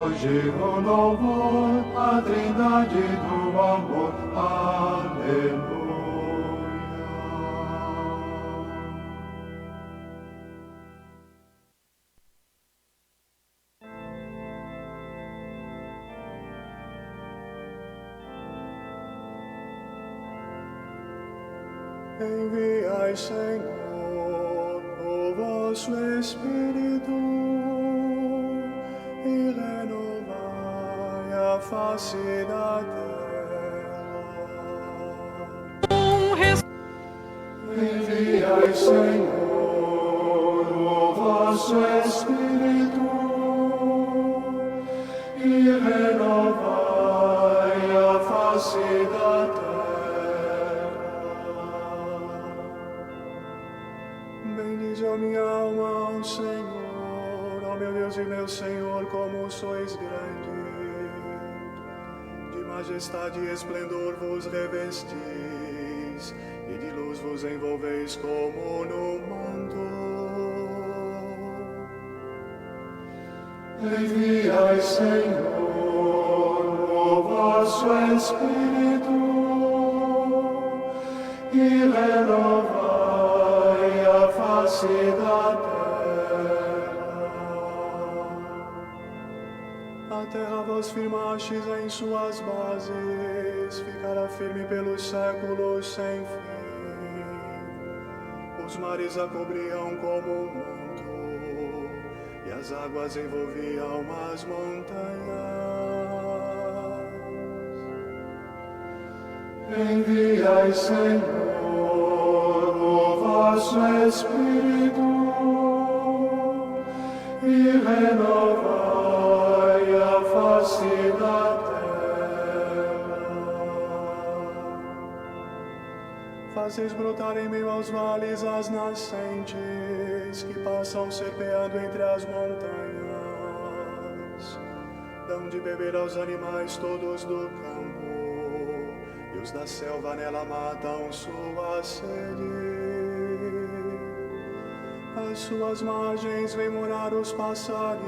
Hoje o louvor, a trindade do amor, aleluia. Enviai, Senhor, o vosso Espírito e renovai a face da terra. Enviai, Senhor, o vosso Espírito e renovai a face da terra. Bendize a minha alma ao Senhor, ó meu Deus e meu Senhor, como sois grande. De majestade e esplendor vos revestis, e de luz vos envolveis como no manto. Enviai, Senhor, o vosso Espírito e renovai a face da terra. A terra vos firmastes em suas bases, ficará firme pelos séculos sem fim. Os mares a cobriam como um manto, e as águas envolviam as montanhas. Enviai, Senhor, o vosso Espírito e renovai a face da terra. Fazeis brotar em meio aos vales as nascentes que passam serpeando entre as montanhas. Dão de beber aos animais todos do campo, e os da selva nela matam sua sede. Às suas margens vêm morar os passarinhos,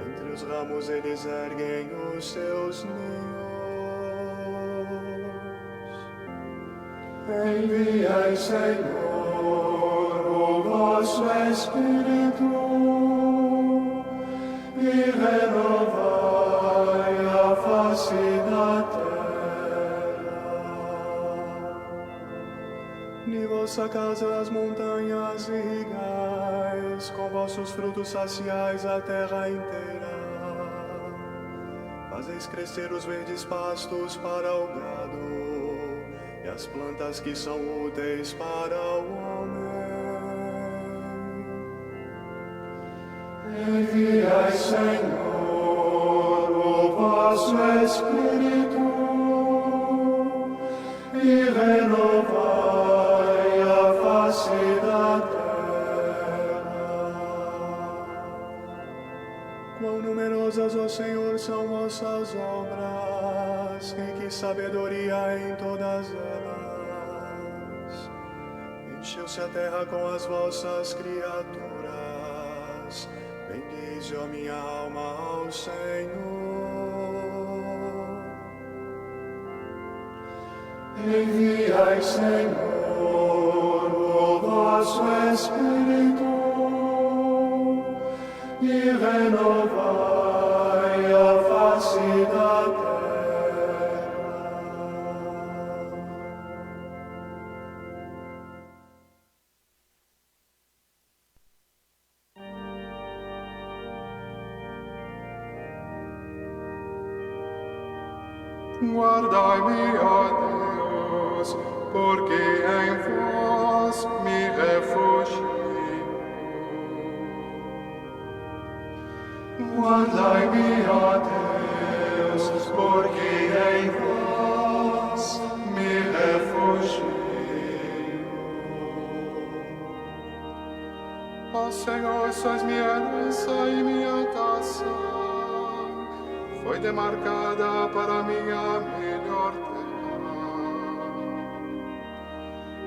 entre os ramos eles erguem os seus ninhos. Enviai, Senhor, o vosso Espírito e renovai a face da terra. De vossa casa as montanhas irrigais, com vossos frutos saciais a terra inteira. Fazeis crescer os verdes pastos para o gado, e as plantas que são úteis para o homem. Enviai, Senhor, o vosso Espírito e renovai a face da terra. Quão numerosas, ó Senhor, são vossas obras, e que sabedoria em todas elas. Encheu-se a terra com as vossas criaturas. Bendize, ó minha alma, ao Senhor. Enviai, Senhor, o vosso Espírito e renovai a face da terra. Guardai-me, ó Deus, porque em vós me refugio. Guardai-me, ó Deus, porque em vós me refugio. Ó Senhor, sois minha herança e minha taça, foi demarcada para minha melhor terra.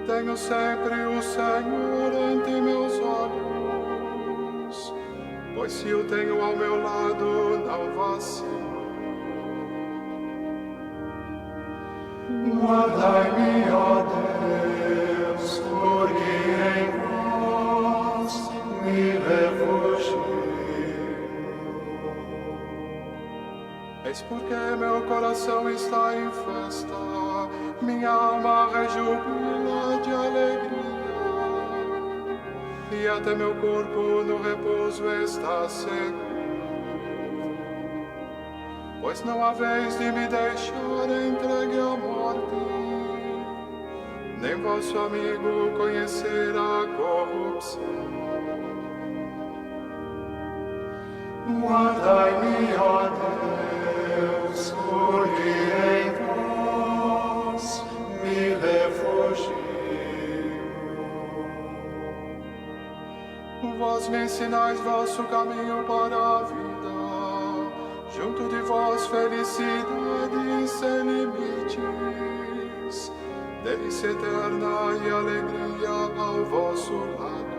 Tenho sempre o Senhor ante meus olhos, pois se o tenho ao meu lado, não vacilo. Guardai-me, ó Deus, porque em vós me refugio. Eis porque meu coração está em festa, minha alma rejubila de alegria, e até meu corpo no repouso está seguro. Pois não há vez de me deixar entregue à morte, nem vosso amigo conhecer a corrupção. Guardai-me, ó Deus, porque em vós me refugio. Vós me ensinais vosso caminho para a vida, junto de vós felicidade sem limites, delícia eterna e alegria ao vosso lado.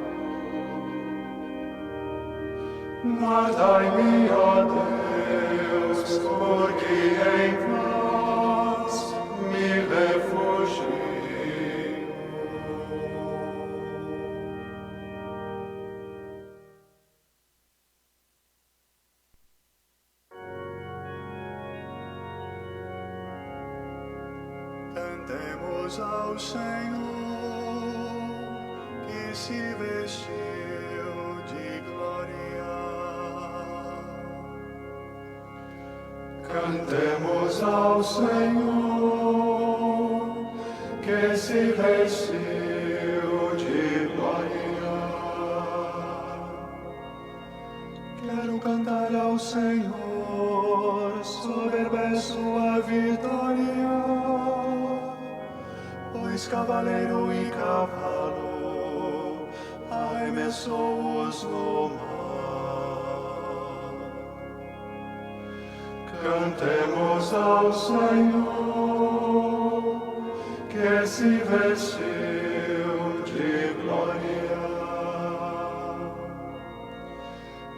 Guardai-me, ó Deus, porque em vós me refugio. Cantemos ao Senhor, que se vestiu de glória. Cantemos ao Senhor, que se vestiu de glória. Quero cantar ao Senhor, soberba é sua vitória, pois cavaleiro e cavalo arremessou-os no mar. Cantemos ao Senhor, que se vestiu de glória.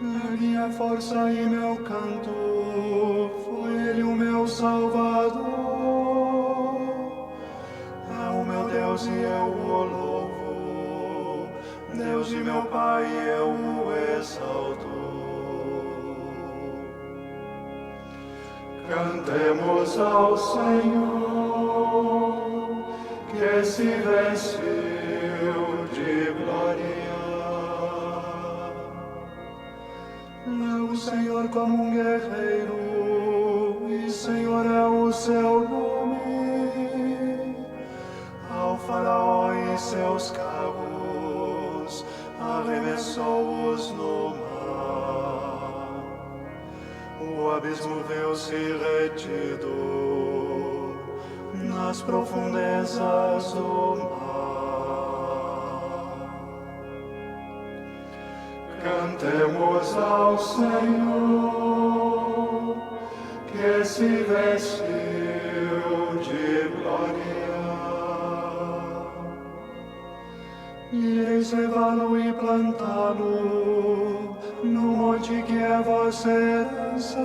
É minha força e meu canto, foi Ele o meu Salvador. É o meu Deus e eu o louvo, Deus de meu Pai eu o exalto. Cantemos ao Senhor, que se vestiu de glória. É o Senhor como um guerreiro, e Senhor é o seu nome. Ao faraó e seus carros arremessou-os no mar. O abismo viu-se retido nas profundezas do mar. Cantemos ao Senhor, que se vestiu de glória. Ireis levá-lo e plantá-lo no monte que é vossa herança,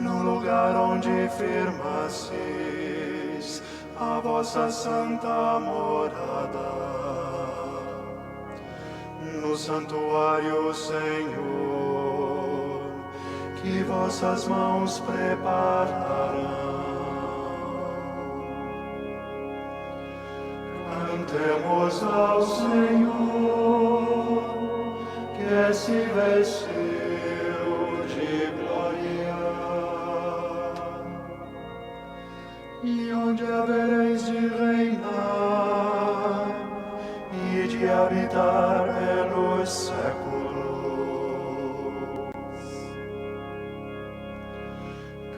no lugar onde firmasseis a vossa santa morada. No santuário, Senhor, que vossas mãos prepararão. Cantemos ao Senhor, que se vestiu de glória. E onde havereis de reinar e de habitar pelos séculos.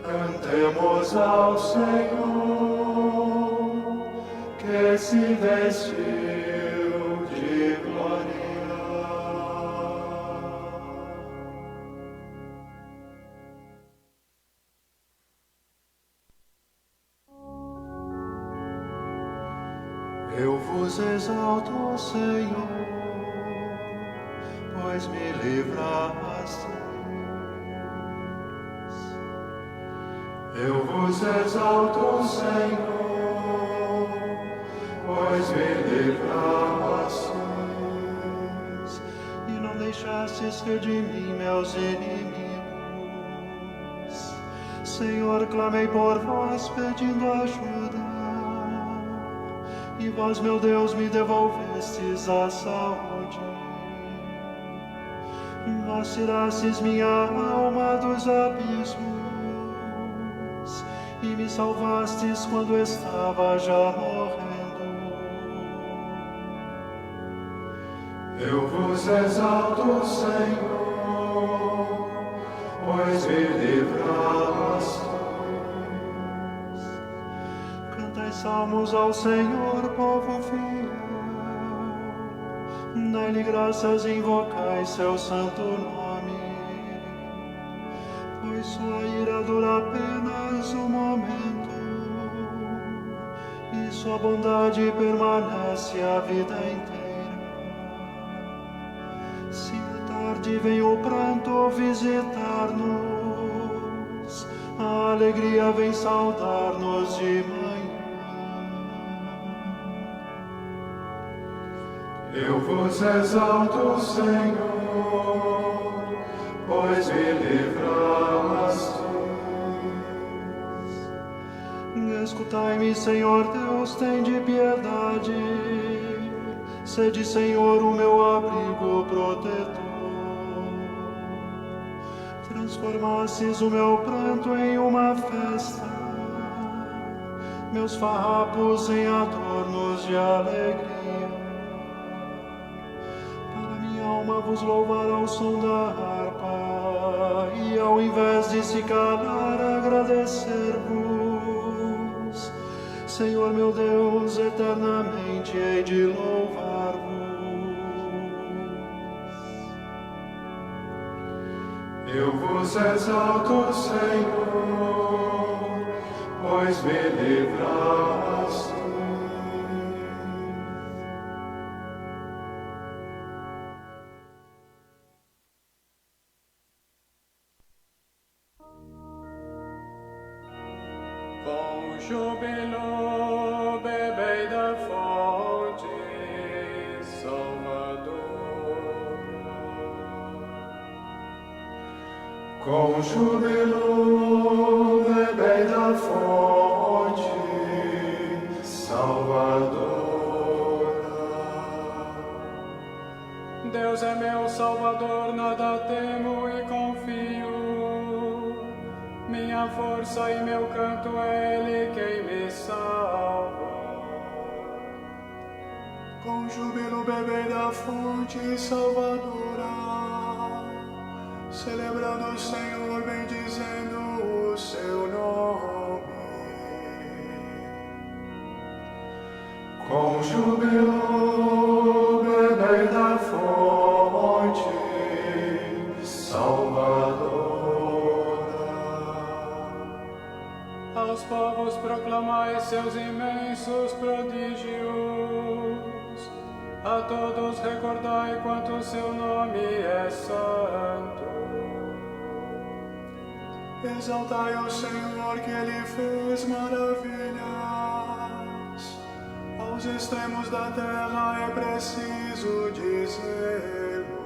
Cantemos ao Senhor, que se vestiu de glória. Eu vos exalto, Senhor, pois me livraste. Eu vos exalto, Senhor, pois me livrastes, e não deixastes que de mim meus inimigos. Senhor, clamei por vós pedindo ajuda, e vós, meu Deus, me devolvestes a saúde. Vós tirastes minha alma dos abismos, e me salvastes quando estava já morrendo. Eu vos exalto, Senhor, pois me livrastes. Cantai salmos ao Senhor, povo fiel, dai-lhe graças e invocai seu santo nome, pois sua ira dura apenas um momento, e sua bondade permanece a vida inteira. Se à tarde vem o pranto visitar-nos, a alegria vem saudar-nos de manhã. Eu vos exalto, Senhor, pois me livrastes. Escutai-me, Senhor Deus, tende piedade. Sede, Senhor, o meu abrigo protetor. Transformastes o meu pranto em uma festa, meus farrapos em adornos de alegria. Para minha alma vos louvar ao som da harpa, e ao invés de se calar, agradecer-vos. Senhor meu Deus, eternamente hei de louvar-vos. Eu vos exalto, Senhor, pois me livraste. Com júbilo bebei da fonte salvadora. Com júbilo bebei da fonte salvadora. Deus é meu Salvador, nada temo e confio. Minha força e meu canto é Ele quem me salva. Com júbilo bebei da fonte salvadora, celebrando o Senhor, bendizendo o seu nome. Com júbilo bebei da fonte salvadora. Aos povos proclamai seus imensos prodígios, a todos recordai quanto seu nome é santo. Exaltai o Senhor, que Ele fez maravilhas. Aos extremos da terra é preciso dizê-lo.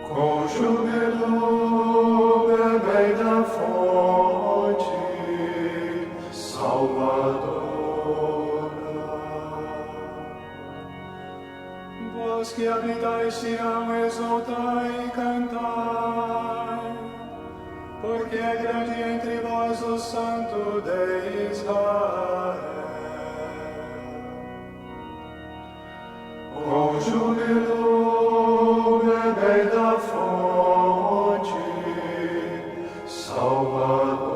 Com júbilo bebei da fonte salvadora. Vós que habitais Sião, exultai e cantai, porque é grande entre vós o Santo de Israel. Com júbilo bebei da fonte salvadora.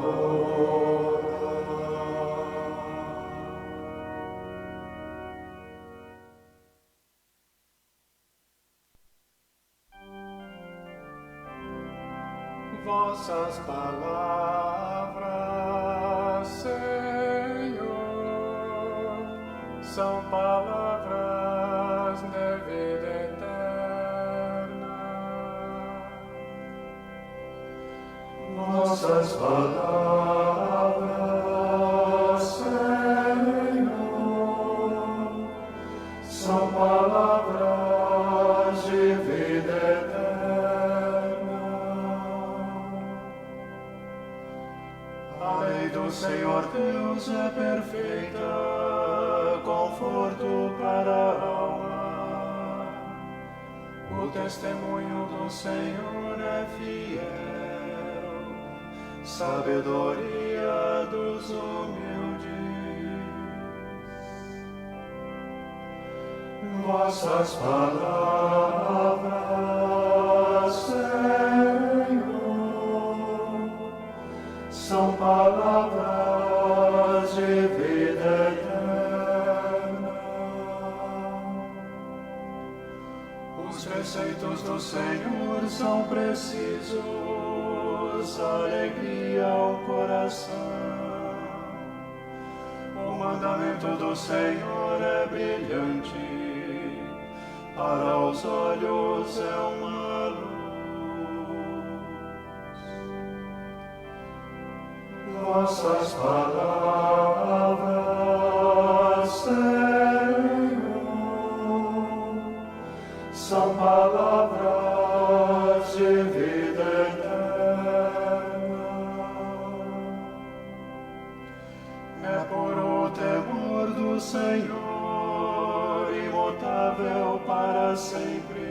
Vossas palavras, Senhor, são palavras de vida. Vossas palavras, Senhor, são palavras de vida eterna. A lei do Senhor Deus é perfeita, conforto para a alma. O testemunho do Senhor é fiel, sabedoria dos humildes. Vossas palavras, Senhor, são palavras de vida eterna. Os preceitos do Senhor são precisos, alegria ao coração. O mandamento do Senhor é brilhante, para os olhos é uma luz. Vossas palavras, Senhor, são palavras de vida eterna. É por o temor do Senhor, imutável para sempre.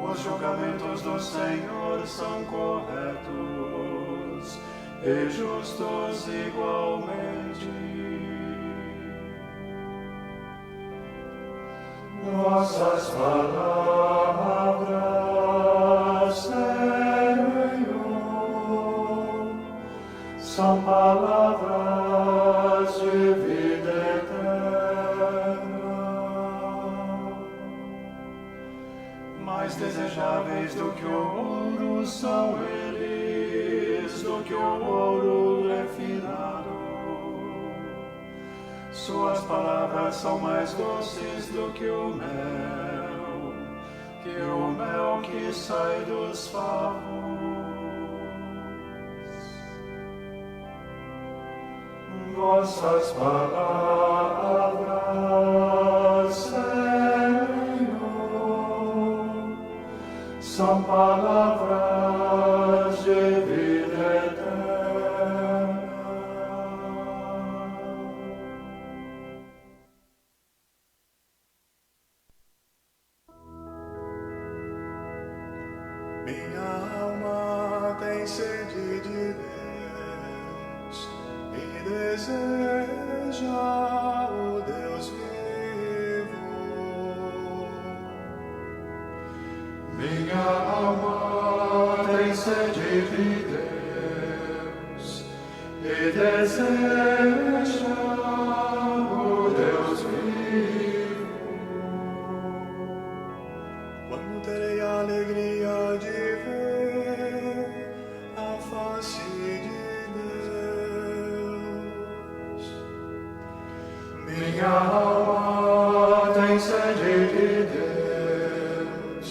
Os julgamentos do Senhor são corretos e justos igualmente. Vossas palavras, Senhor, são palavras de vida eterna. Mais desejáveis do que o ouro são eles, do que o ouro refinado. Suas palavras são mais doces do que o mel que sai dos favos. Vossas palavras, Senhor, são palavras de vida eterna. Minha alma tem sede de Deus e deseja o Deus vivo. Minha alma tem sede de Deus e deseja o Deus vivo. Quando terei a alegria de ver a face de Deus. Minha alma tem sede de Deus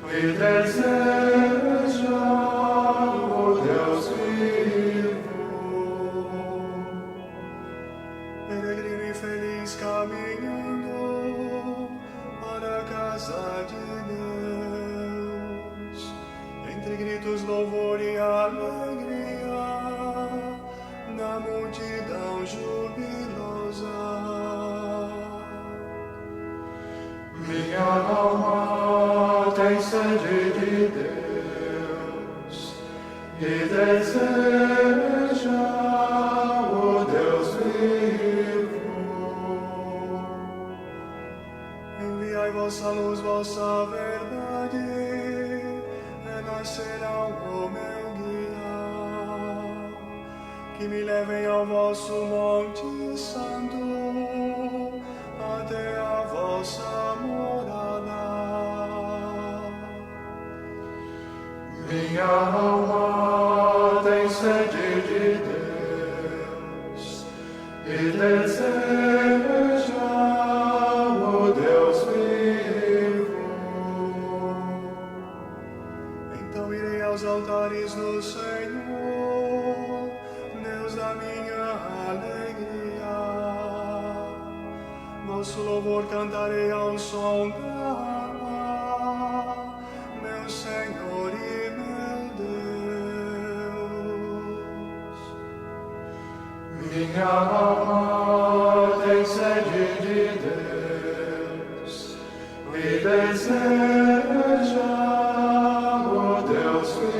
e deseja o Deus vivo. Peregrino e feliz caminhando para a casa de Deus, entre gritos, louvor e alegria, na multidão jubilosa. Minha alma tem sede de Deus e deseja o Deus vivo. Enviai vossa luz, vossa verdade, renascerá o meu guia, que me levem ao vosso monte santo, até a vossa morada. Minha alma tem sede de Deus e deseja o Deus vivo. Então irei aos exaltares no Senhor, Deus da minha alegria. Vosso louvor cantarei ao som dela, meu Senhor e meu Deus. Minha alma tem sede de Deus, me deseja, ó Deus vivo.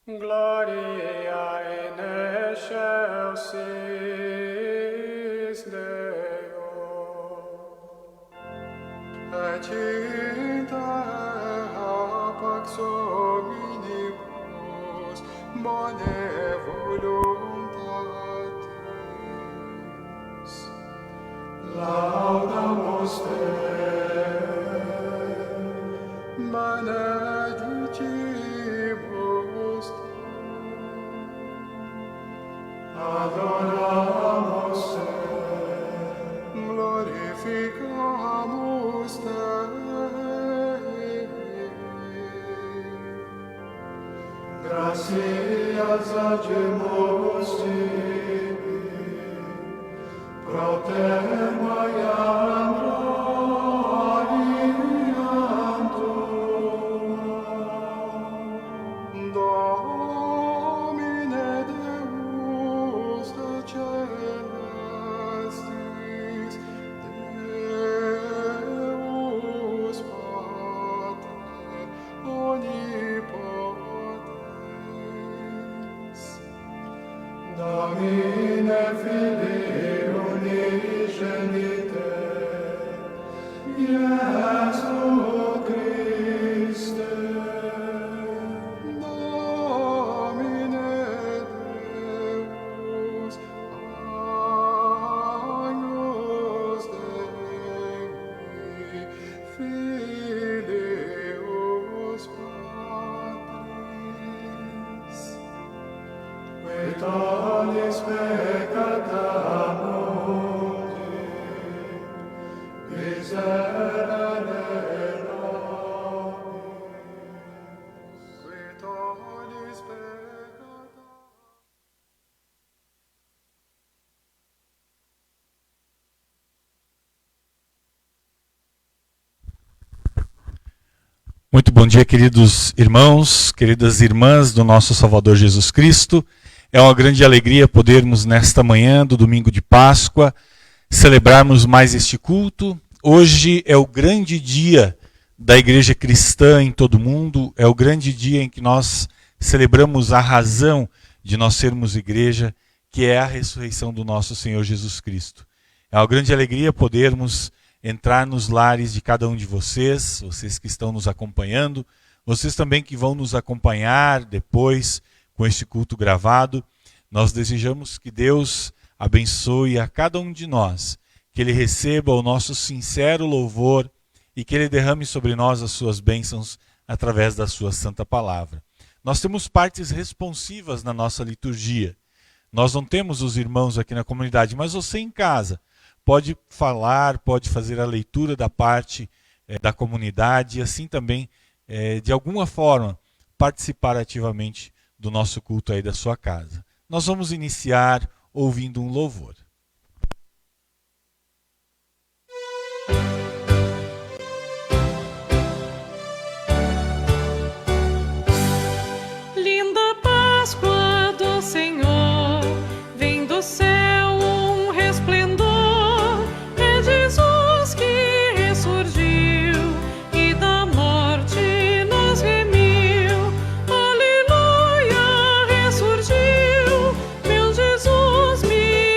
Gloria in excelsis Deo, Et in terra pax hominibus bone voluntatis. Laudamus te, Benedicibus te, adoramus te, glorificamus te. gratias agimus tibi, pro te maiam gloriam tua. Domine Deus celestis, Deus Pater omnipotens. Domine Filii unigenite, Iesu Christe, Domine Deus, Agnus Dei, Filius Patris. qui tollis peccata mundi, miserere nobis. Qui tollis peccata. Muito bom dia, queridos irmãos, queridas irmãs do nosso Salvador Jesus Cristo. É uma grande alegria podermos, nesta manhã do domingo de Páscoa, celebrarmos mais este culto. Hoje é o grande dia da igreja cristã em todo o mundo, é o grande dia em que nós celebramos a razão de nós sermos igreja, que é a ressurreição do nosso Senhor Jesus Cristo. É uma grande alegria podermos entrar nos lares de cada um de vocês, vocês que estão nos acompanhando, vocês também que vão nos acompanhar depois com este culto gravado. Nós desejamos que Deus abençoe a cada um de nós, que Ele receba o nosso sincero louvor e que Ele derrame sobre nós as suas bênçãos através da sua santa palavra. Nós temos partes responsivas na nossa liturgia. Nós não temos os irmãos aqui na comunidade, mas você em casa pode falar, pode fazer a leitura da parte da comunidade e assim também, de alguma forma, participar ativamente do nosso culto aí da sua casa. Nós vamos iniciar ouvindo um louvor. Linda Páscoa do Senhor, vem do céu um resplendor, é Jesus que ressurgiu e da morte nos remiu. Aleluia, ressurgiu, meu Jesus me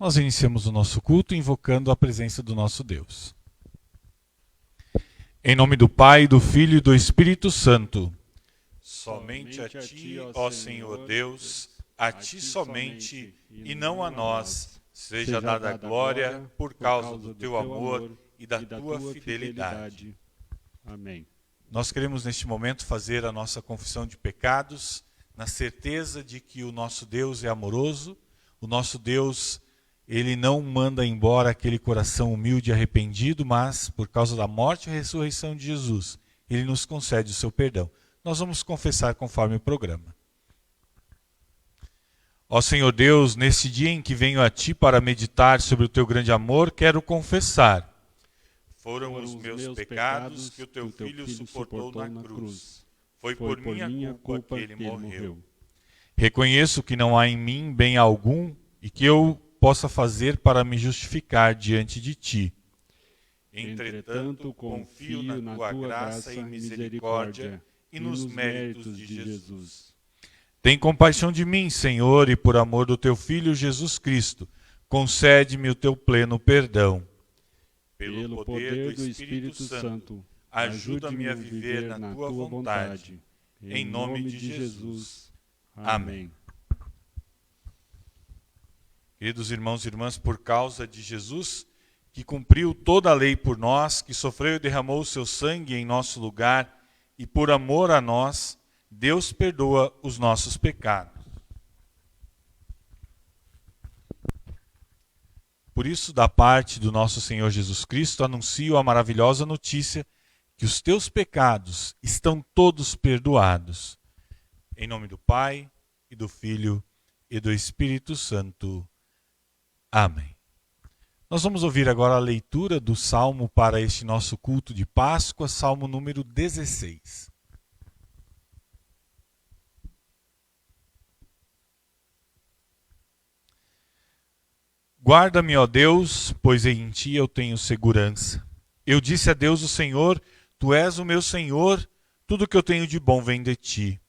Nós iniciamos o nosso culto invocando a presença do nosso Deus. Em nome do Pai, do Filho e do Espírito Santo. Somente a Ti, ó Senhor Deus, a Ti somente e não a nós, seja dada a glória por causa do Teu amor e da Tua fidelidade. Amém. Nós queremos neste momento fazer a nossa confissão de pecados, na certeza de que o nosso Deus é amoroso, o nosso Deus, Ele não manda embora aquele coração humilde e arrependido, mas por causa da morte e ressurreição de Jesus, Ele nos concede o seu perdão. Nós vamos confessar conforme o programa. Ó Senhor Deus, nesse dia em que venho a Ti para meditar sobre o Teu grande amor, quero confessar. Foram os meus pecados que o Teu Filho suportou na cruz. Foi por minha culpa que Ele morreu. Reconheço que não há em mim bem algum e que eu possa fazer para me justificar diante de Ti. Entretanto, confio na Tua graça e misericórdia e nos méritos de Jesus. Tem compaixão de mim, Senhor, e por amor do Teu Filho Jesus Cristo, concede-me o Teu pleno perdão. Pelo poder do Espírito Santo, ajuda-me a viver na Tua vontade. Em nome de Jesus. Amém. Queridos irmãos e irmãs, por causa de Jesus, que cumpriu toda a lei por nós, que sofreu e derramou o seu sangue em nosso lugar, e por amor a nós, Deus perdoa os nossos pecados. Por isso, da parte do nosso Senhor Jesus Cristo, anuncio a maravilhosa notícia que os teus pecados estão todos perdoados. Em nome do Pai, e do Filho, e do Espírito Santo. Amém. Nós vamos ouvir agora a leitura do Salmo para este nosso culto de Páscoa, Salmo número 16. Guarda-me, ó Deus, pois em Ti eu tenho segurança. Eu disse a Deus, o Senhor, Tu és o meu Senhor, tudo que eu tenho de bom vem de Ti.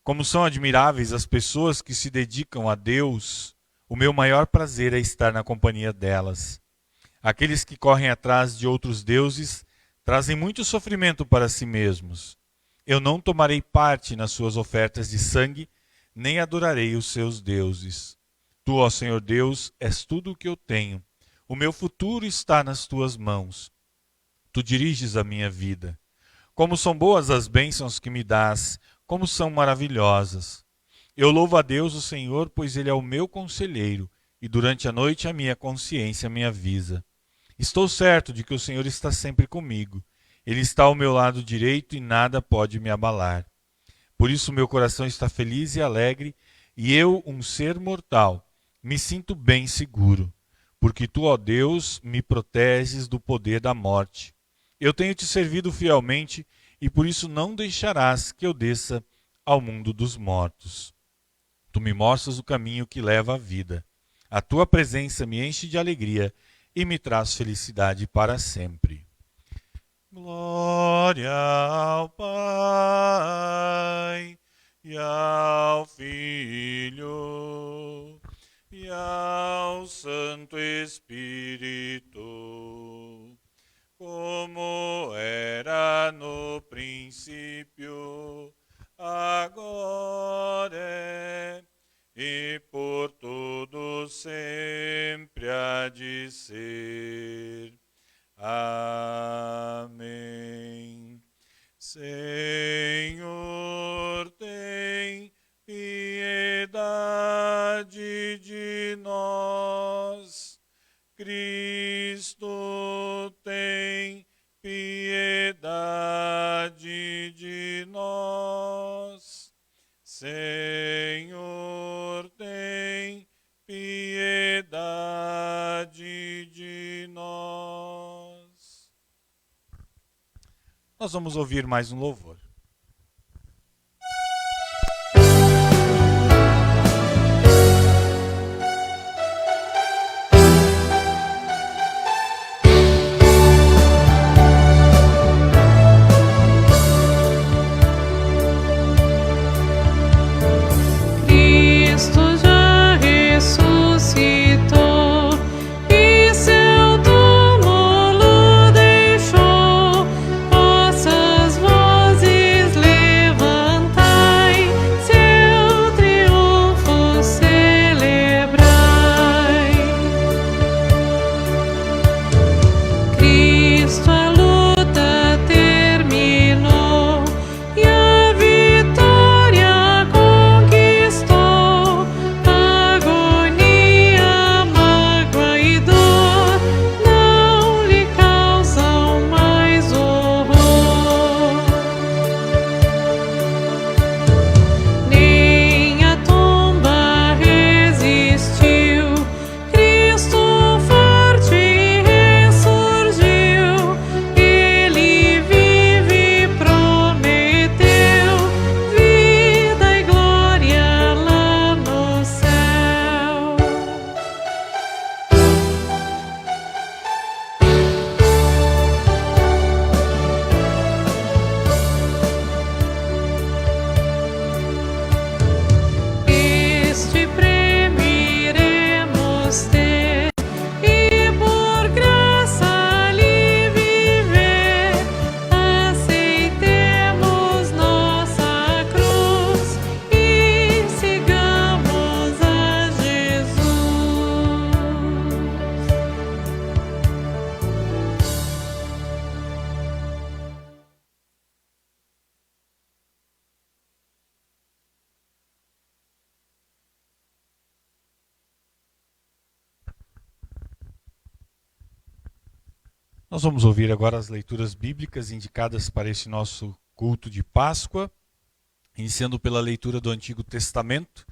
Como são admiráveis as pessoas que se dedicam a Deus, o meu maior prazer é estar na companhia delas. Aqueles que correm atrás de outros deuses trazem muito sofrimento para si mesmos. Eu não tomarei parte nas suas ofertas de sangue, nem adorarei os seus deuses. Tu, ó Senhor Deus, és tudo o que eu tenho. O meu futuro está nas tuas mãos. Tu diriges a minha vida. Como são boas as bênçãos que me dás, como são maravilhosas. Eu louvo a Deus, o Senhor, pois Ele é o meu conselheiro, e durante a noite a minha consciência me avisa. Estou certo de que o Senhor está sempre comigo. Ele está ao meu lado direito e nada pode me abalar. Por isso meu coração está feliz e alegre, e eu, um ser mortal, me sinto bem seguro, porque Tu, ó Deus, me proteges do poder da morte. Eu tenho Te servido fielmente, e por isso não deixarás que eu desça ao mundo dos mortos. Tu me mostras o caminho que leva à vida. A Tua presença me enche de alegria e me traz felicidade para sempre. Glória ao Pai e ao Filho e ao Santo Espírito, como era no princípio, agora e por todo sempre há de ser. Amém. Senhor, tem piedade de nós. Cristo, tem piedade de nós. Senhor, tem piedade de nós. Nós vamos ouvir mais um louvor. Cristo já ressuscitou, Cristo a luta terminou e a vitória conquistou. Agonia, mágoa e dor não lhe causam mais horror. Nem a tomba resistiu. Cristo forte ressurgiu. Ele vive e prometeu vida e glória lá no céu. Este prêmio iremos ter e por graça lhe viver. Aceitemos nossa cruz e sigamos a Jesus. Nós vamos ouvir agora as leituras bíblicas indicadas para este nosso culto de Páscoa, iniciando pela leitura do Antigo Testamento,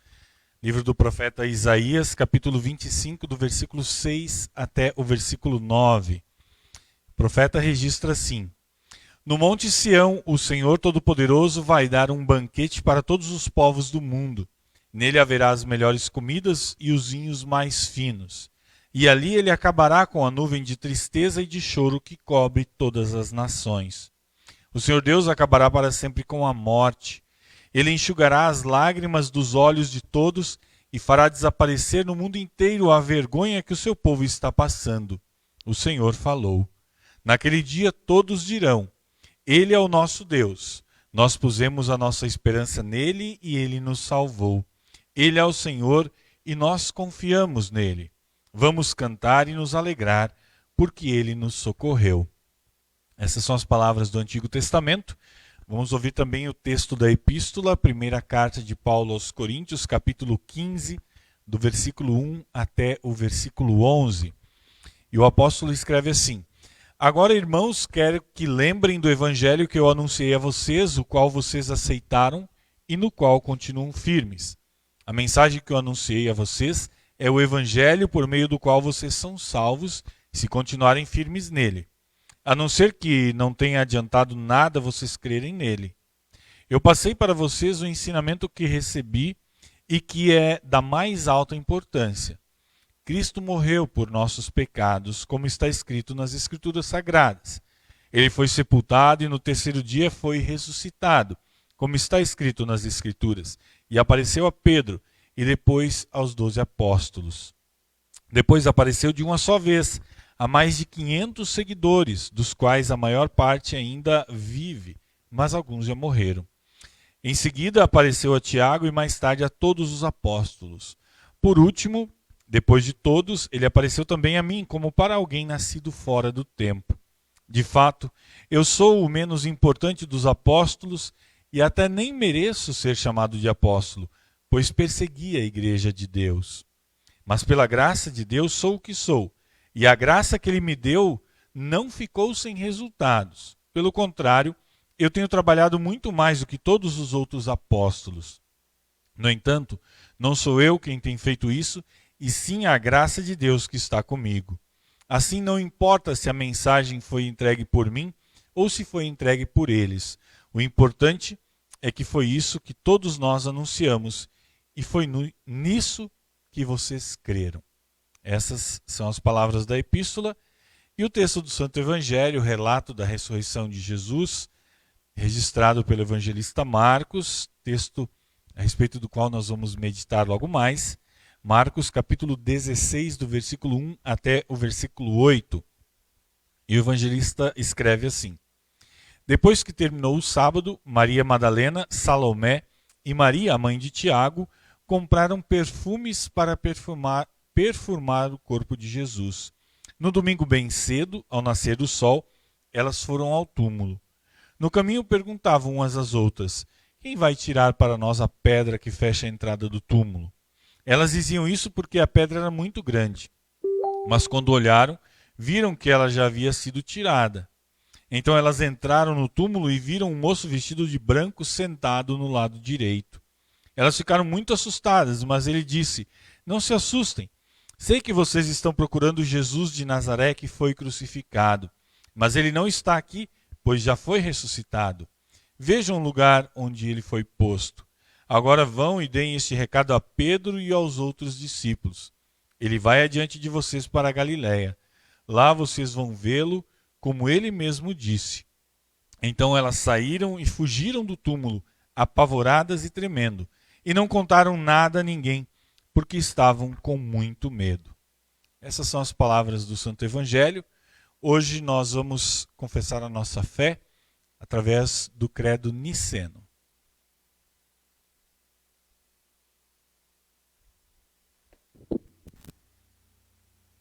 livro do profeta Isaías, capítulo 25, do versículo 6 até o versículo 9. O profeta registra assim: No Monte Sião, o Senhor Todo-Poderoso vai dar um banquete para todos os povos do mundo. Nele haverá as melhores comidas e os vinhos mais finos. E ali ele acabará com a nuvem de tristeza e de choro que cobre todas as nações. O Senhor Deus acabará para sempre com a morte. Ele enxugará as lágrimas dos olhos de todos e fará desaparecer no mundo inteiro a vergonha que o seu povo está passando. O Senhor falou. Naquele dia todos dirão: Ele é o nosso Deus. Nós pusemos a nossa esperança nele e ele nos salvou. Ele é o Senhor e nós confiamos nele. Vamos cantar e nos alegrar, porque ele nos socorreu. Essas são as palavras do Antigo Testamento. Vamos ouvir também o texto da Epístola, primeira carta de Paulo aos Coríntios, capítulo 15, do versículo 1 até o versículo 11. E o apóstolo escreve assim: Agora, irmãos, quero que lembrem do evangelho que eu anunciei a vocês, o qual vocês aceitaram e no qual continuam firmes. A mensagem que eu anunciei a vocês é o evangelho por meio do qual vocês são salvos, se continuarem firmes nele. A não ser que não tenha adiantado nada vocês crerem nele. Eu passei para vocês o ensinamento que recebi e que é da mais alta importância. Cristo morreu por nossos pecados, como está escrito nas Escrituras Sagradas. Ele foi sepultado e no terceiro dia foi ressuscitado, como está escrito nas Escrituras, e apareceu a Pedro e depois aos 12 apóstolos. Depois apareceu de uma só vez a mais de 500 seguidores, dos quais a maior parte ainda vive, mas alguns já morreram. Em seguida apareceu a Tiago e mais tarde a todos os apóstolos. Por último, depois de todos, ele apareceu também a mim, como para alguém nascido fora do tempo. De fato, eu sou o menos importante dos apóstolos e até nem mereço ser chamado de apóstolo, pois persegui a igreja de Deus. Mas pela graça de Deus sou o que sou, e a graça que ele me deu não ficou sem resultados. Pelo contrário, eu tenho trabalhado muito mais do que todos os outros apóstolos. No entanto, não sou eu quem tem feito isso, e sim a graça de Deus que está comigo. Assim, não importa se a mensagem foi entregue por mim ou se foi entregue por eles. O importante é que foi isso que todos nós anunciamos, e foi nisso que vocês creram. Essas são as palavras da epístola, e o texto do Santo Evangelho, o relato da ressurreição de Jesus, registrado pelo evangelista Marcos, texto a respeito do qual nós vamos meditar logo mais. Marcos capítulo 16, do versículo 1 até o versículo 8. E o evangelista escreve assim: Depois que terminou o sábado, Maria Madalena, Salomé e Maria, a mãe de Tiago, compraram perfumes para perfumar o corpo de Jesus. No domingo bem cedo, ao nascer do sol, elas foram ao túmulo. No caminho perguntavam umas às outras: quem vai tirar para nós a pedra que fecha a entrada do túmulo? Elas diziam isso porque a pedra era muito grande. Mas quando olharam, viram que ela já havia sido tirada. Então elas entraram no túmulo e viram um moço vestido de branco sentado no lado direito. Elas ficaram muito assustadas, mas ele disse: não se assustem. Sei que vocês estão procurando Jesus de Nazaré que foi crucificado, mas ele não está aqui, pois já foi ressuscitado. Vejam o lugar onde ele foi posto. Agora vão e deem este recado a Pedro e aos outros discípulos. Ele vai adiante de vocês para a Galiléia. Lá vocês vão vê-lo, como ele mesmo disse. Então elas saíram e fugiram do túmulo, apavoradas e tremendo, e não contaram nada a ninguém, porque estavam com muito medo. Essas são as palavras do Santo Evangelho. Hoje nós vamos confessar a nossa fé através do credo niceno.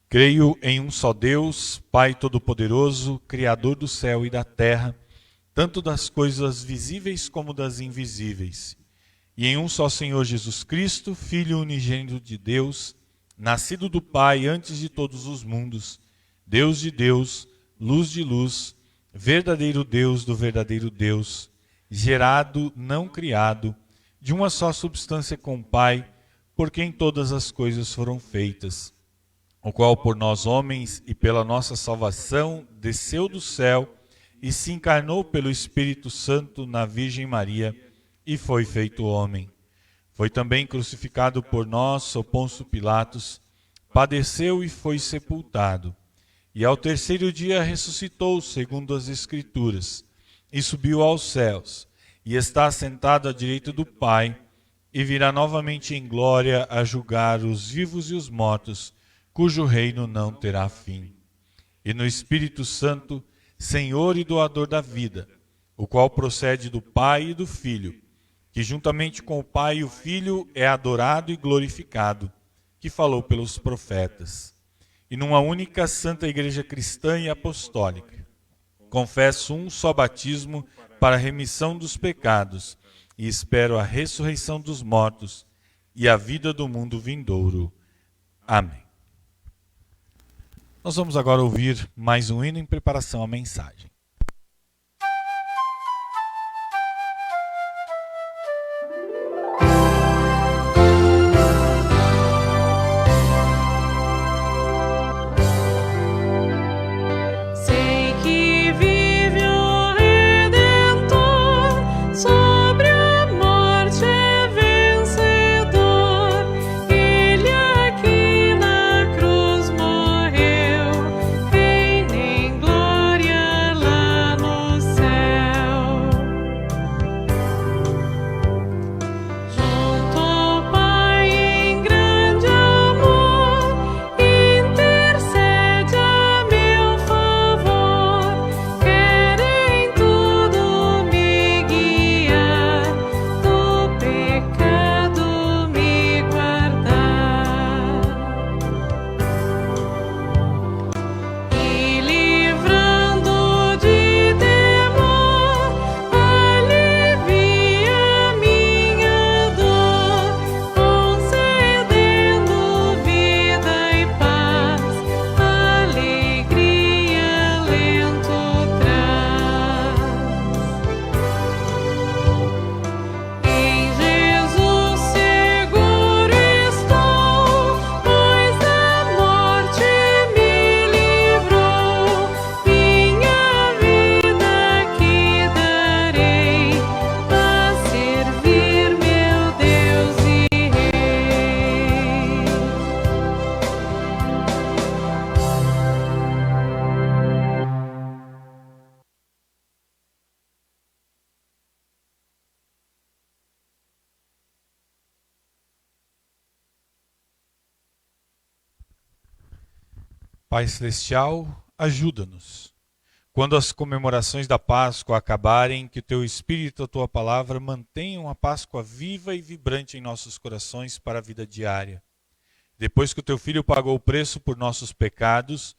Creio em um só Deus, Pai Todo-Poderoso, Criador do céu e da terra, tanto das coisas visíveis como das invisíveis. E em um só Senhor Jesus Cristo, Filho unigênito de Deus, nascido do Pai antes de todos os mundos, Deus de Deus, luz de luz, verdadeiro Deus do verdadeiro Deus, gerado, não criado, de uma só substância com o Pai, por quem todas as coisas foram feitas, o qual por nós homens e pela nossa salvação desceu do céu e se encarnou pelo Espírito Santo na Virgem Maria, e foi feito homem. Foi também crucificado por nós, sob Pôncio Pilatos, padeceu e foi sepultado. E ao terceiro dia ressuscitou, segundo as Escrituras, e subiu aos céus, e está assentado à direita do Pai, e virá novamente em glória a julgar os vivos e os mortos, cujo reino não terá fim. E no Espírito Santo, Senhor e doador da vida, o qual procede do Pai e do Filho, que juntamente com o Pai e o Filho é adorado e glorificado, que falou pelos profetas. E numa única santa igreja cristã e apostólica, confesso um só batismo para a remissão dos pecados e espero a ressurreição dos mortos e a vida do mundo vindouro. Amém. Nós vamos agora ouvir mais um hino em preparação à mensagem. Sei que vive o Redentor, sobre a morte é vencedor. Ele aqui na cruz morreu, reina em glória lá no céu. Junto ao Pai em grande amor, intercede a meu favor. Quer em tudo me guiar, do pecado me guardar. E livrando de temor, alivia minha dor, concedendo vida e paz, alegria lento traz. Em Jesus seguro estou, pois da morte me livrou. Minha vida aqui darei, a servir meu Deus e Rei. Pai Celestial, ajuda-nos. Quando as comemorações da Páscoa acabarem, que o Teu Espírito e a Tua Palavra mantenham a Páscoa viva e vibrante em nossos corações para a vida diária. Depois que o Teu Filho pagou o preço por nossos pecados,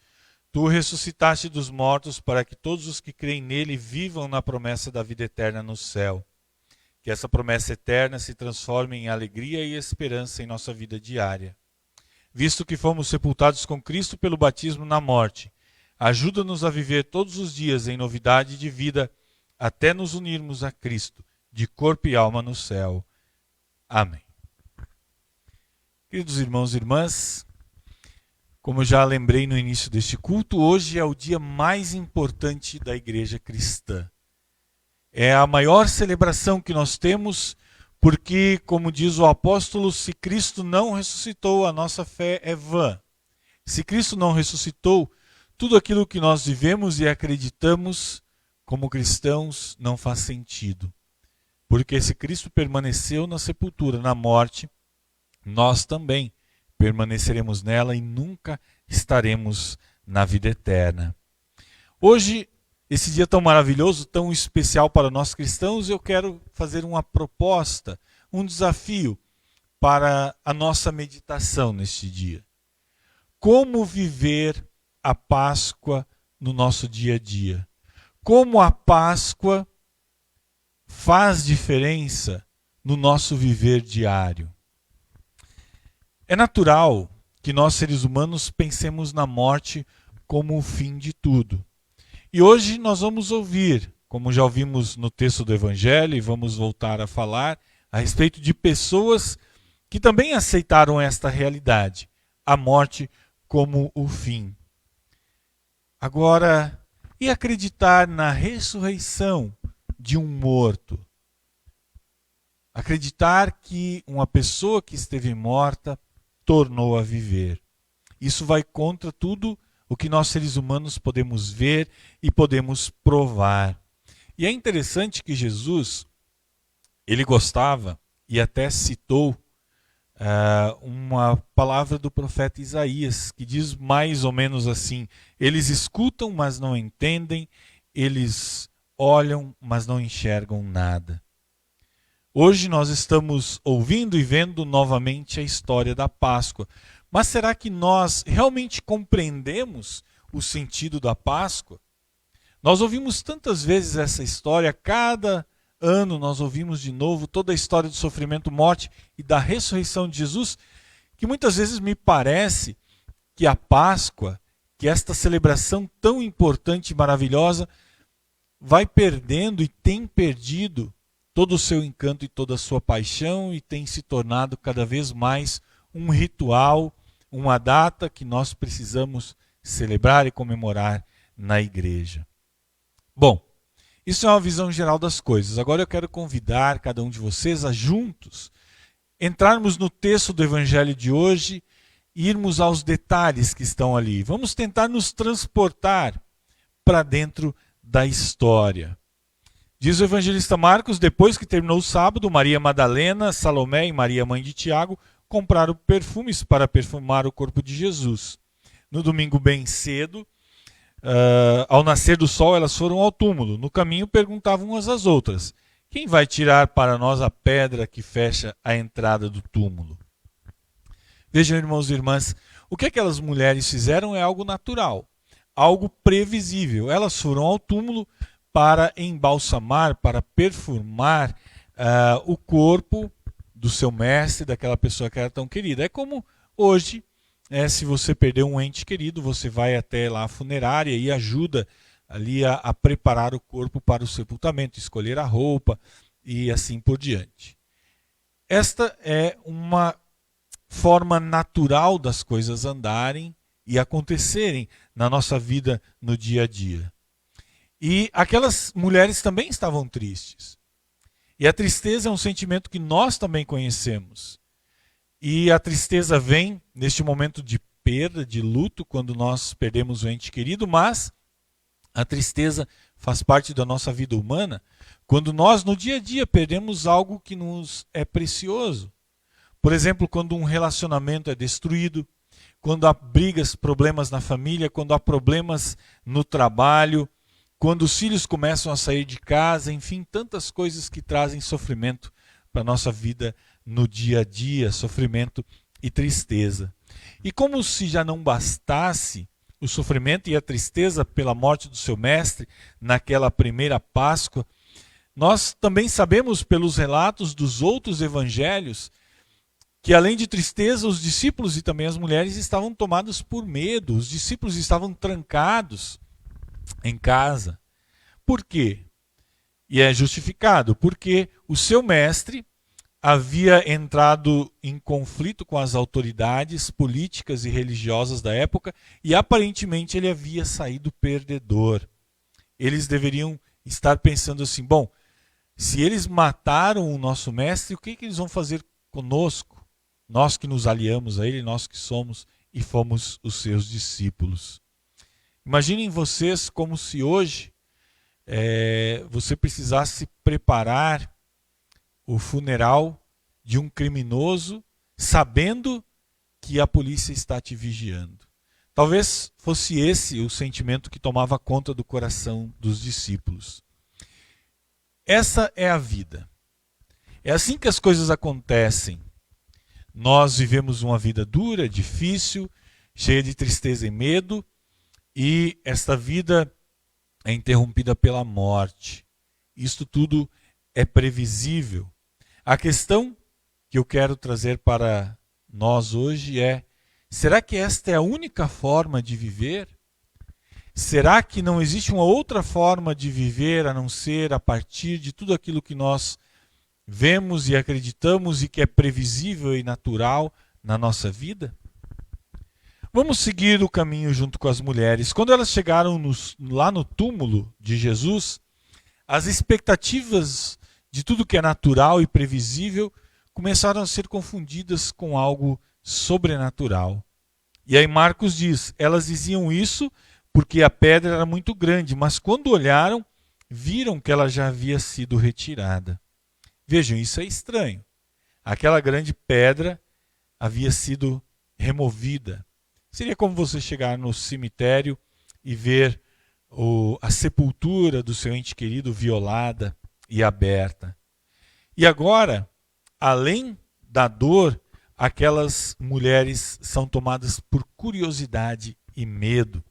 Tu ressuscitaste dos mortos para que todos os que creem nele vivam na promessa da vida eterna no céu. Que essa promessa eterna se transforme em alegria e esperança em nossa vida diária. Visto que fomos sepultados com Cristo pelo batismo na morte, ajuda-nos a viver todos os dias em novidade de vida, até nos unirmos a Cristo, de corpo e alma no céu. Amém. Queridos irmãos e irmãs, como eu já lembrei no início deste culto, hoje é o dia mais importante da igreja cristã. É a maior celebração que nós temos, porque, como diz o apóstolo, se Cristo não ressuscitou, a nossa fé é vã. Se Cristo não ressuscitou, tudo aquilo que nós vivemos e acreditamos como cristãos não faz sentido. Porque se Cristo permaneceu na sepultura, na morte, nós também permaneceremos nela e nunca estaremos na vida eterna. Hoje, esse dia tão maravilhoso, tão especial para nós cristãos, eu quero fazer uma proposta, um desafio para a nossa meditação neste dia. Como viver a Páscoa no nosso dia a dia? Como a Páscoa faz diferença no nosso viver diário? É natural que nós, seres humanos, pensemos na morte como o fim de tudo. E hoje nós vamos ouvir, como já ouvimos no texto do Evangelho, e vamos voltar a falar a respeito de pessoas que também aceitaram esta realidade, a morte como o fim. Agora, e acreditar na ressurreição de um morto? Acreditar que uma pessoa que esteve morta tornou a viver. Isso vai contra tudo o que nós seres humanos podemos ver e podemos provar. E é interessante que Jesus, ele gostava e até citou uma palavra do profeta Isaías, que diz mais ou menos assim: eles escutam, mas não entendem, eles olham, mas não enxergam nada. Hoje nós estamos ouvindo e vendo novamente a história da Páscoa. Mas será que nós realmente compreendemos o sentido da Páscoa? Nós ouvimos tantas vezes essa história, cada ano nós ouvimos de novo toda a história do sofrimento, morte e da ressurreição de Jesus, que muitas vezes me parece que a Páscoa, que esta celebração tão importante e maravilhosa, vai perdendo e tem perdido todo o seu encanto e toda a sua paixão e tem se tornado cada vez mais um ritual, uma data que nós precisamos celebrar e comemorar na igreja. Bom, isso é uma visão geral das coisas. Agora eu quero convidar cada um de vocês a juntos entrarmos no texto do Evangelho de hoje e irmos aos detalhes que estão ali. Vamos tentar nos transportar para dentro da história. Diz o evangelista Marcos: depois que terminou o sábado, Maria Madalena, Salomé e Maria, mãe de Tiago, compraram perfumes para perfumar o corpo de Jesus. No domingo bem cedo, ao nascer do sol, elas foram ao túmulo. No caminho perguntavam umas às outras: quem vai tirar para nós a pedra que fecha a entrada do túmulo? Vejam, irmãos e irmãs, o que aquelas mulheres fizeram é algo natural, algo previsível. Elas foram ao túmulo para embalsamar, para perfumar o corpo do seu mestre, daquela pessoa que era tão querida. É como hoje, se você perdeu um ente querido, você vai até lá a funerária e ajuda ali a preparar o corpo para o sepultamento, escolher a roupa e assim por diante. Esta é uma forma natural das coisas andarem e acontecerem na nossa vida no dia a dia. E aquelas mulheres também estavam tristes. E a tristeza é um sentimento que nós também conhecemos. E a tristeza vem neste momento de perda, de luto, quando nós perdemos o ente querido, mas a tristeza faz parte da nossa vida humana quando nós, no dia a dia, perdemos algo que nos é precioso. Por exemplo, quando um relacionamento é destruído, quando há brigas, problemas na família, quando há problemas no trabalho, quando os filhos começam a sair de casa, enfim, tantas coisas que trazem sofrimento para a nossa vida no dia a dia, sofrimento e tristeza. E como se já não bastasse o sofrimento e a tristeza pela morte do seu mestre naquela primeira Páscoa, nós também sabemos pelos relatos dos outros evangelhos que, além de tristeza, os discípulos e também as mulheres estavam tomados por medo. Os discípulos estavam trancados em casa. Por quê? E é justificado, porque o seu mestre havia entrado em conflito com as autoridades políticas e religiosas da época e aparentemente ele havia saído perdedor. Eles deveriam estar pensando assim, bom, se eles mataram o nosso mestre, o que eles vão fazer conosco? Nós que nos aliamos a ele, nós que somos e fomos os seus discípulos. Imaginem vocês como se hoje você precisasse preparar o funeral de um criminoso sabendo que a polícia está te vigiando. Talvez fosse esse o sentimento que tomava conta do coração dos discípulos. Essa é a vida. É assim que as coisas acontecem. Nós vivemos uma vida dura, difícil, cheia de tristeza e medo, e esta vida é interrompida pela morte. Isto tudo é previsível. A questão que eu quero trazer para nós hoje é: será que esta é a única forma de viver? Será que não existe uma outra forma de viver a não ser a partir de tudo aquilo que nós vemos e acreditamos e que é previsível e natural na nossa vida? Vamos seguir o caminho junto com as mulheres. Quando elas chegaram lá no túmulo de Jesus, as expectativas de tudo que é natural e previsível começaram a ser confundidas com algo sobrenatural. E aí Marcos diz, elas diziam isso porque a pedra era muito grande, mas quando olharam, viram que ela já havia sido retirada. Vejam, isso é estranho. Aquela grande pedra havia sido removida. Seria como você chegar no cemitério e ver a sepultura do seu ente querido violada e aberta. E agora, além da dor, aquelas mulheres são tomadas por curiosidade e medo.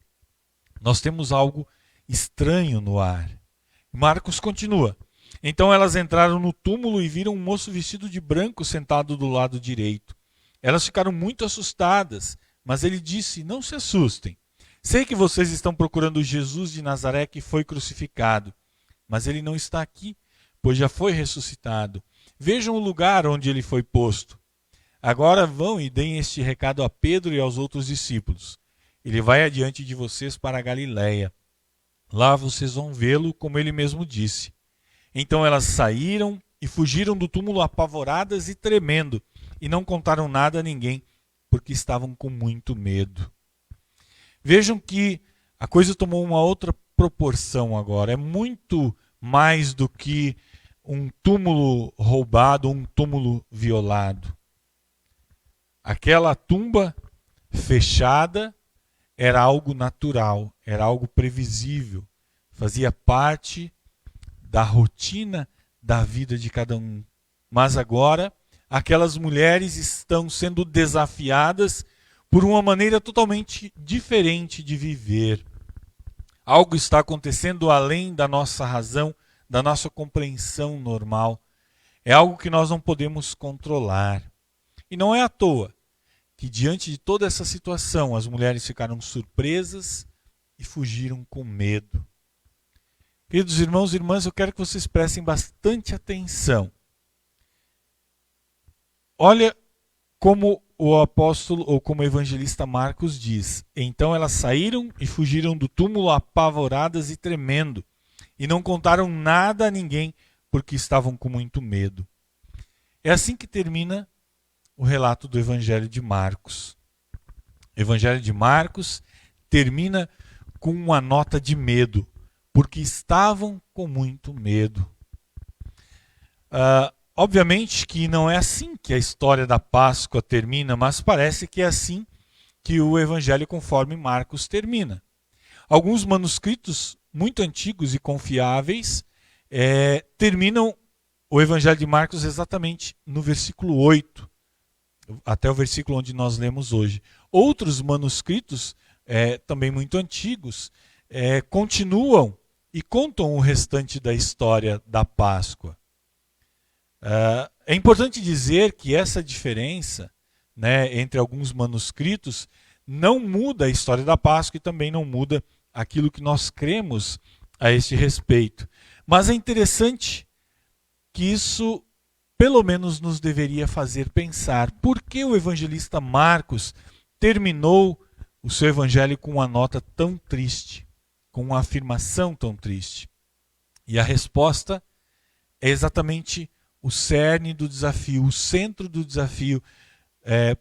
Nós temos algo estranho no ar. Marcos continua. Então elas entraram no túmulo e viram um moço vestido de branco sentado do lado direito. Elas ficaram muito assustadas, mas ele disse, não se assustem. Sei que vocês estão procurando Jesus de Nazaré que foi crucificado, mas ele não está aqui, pois já foi ressuscitado. Vejam o lugar onde ele foi posto. Agora vão e deem este recado a Pedro e aos outros discípulos. Ele vai adiante de vocês para a Galiléia. Lá vocês vão vê-lo, como ele mesmo disse. Então elas saíram e fugiram do túmulo apavoradas e tremendo, e não contaram nada a ninguém, porque estavam com muito medo. Vejam que a coisa tomou uma outra proporção agora. É muito mais do que um túmulo roubado, um túmulo violado. Aquela tumba fechada era algo natural, era algo previsível, fazia parte da rotina da vida de cada um. Mas agora, aquelas mulheres estão sendo desafiadas por uma maneira totalmente diferente de viver. Algo está acontecendo além da nossa razão, da nossa compreensão normal. É algo que nós não podemos controlar. E não é à toa que, diante de toda essa situação, as mulheres ficaram surpresas e fugiram com medo. Queridos irmãos e irmãs, eu quero que vocês prestem bastante atenção. Olha como o apóstolo, ou como o evangelista Marcos diz. Então elas saíram e fugiram do túmulo apavoradas e tremendo, e não contaram nada a ninguém, porque estavam com muito medo. É assim que termina o relato do Evangelho de Marcos. O Evangelho de Marcos termina com uma nota de medo, porque estavam com muito medo. Obviamente que não é assim que a história da Páscoa termina, mas parece que é assim que o Evangelho conforme Marcos termina. Alguns manuscritos muito antigos e confiáveis terminam o Evangelho de Marcos exatamente no versículo 8, até o versículo onde nós lemos hoje. Outros manuscritos também muito antigos, continuam e contam o restante da história da Páscoa. É importante dizer que essa diferença, né, entre alguns manuscritos não muda a história da Páscoa e também não muda aquilo que nós cremos a este respeito. Mas é interessante que isso, pelo menos, nos deveria fazer pensar por que o evangelista Marcos terminou o seu evangelho com uma nota tão triste, com uma afirmação tão triste. E a resposta é exatamente o cerne do desafio, o centro do desafio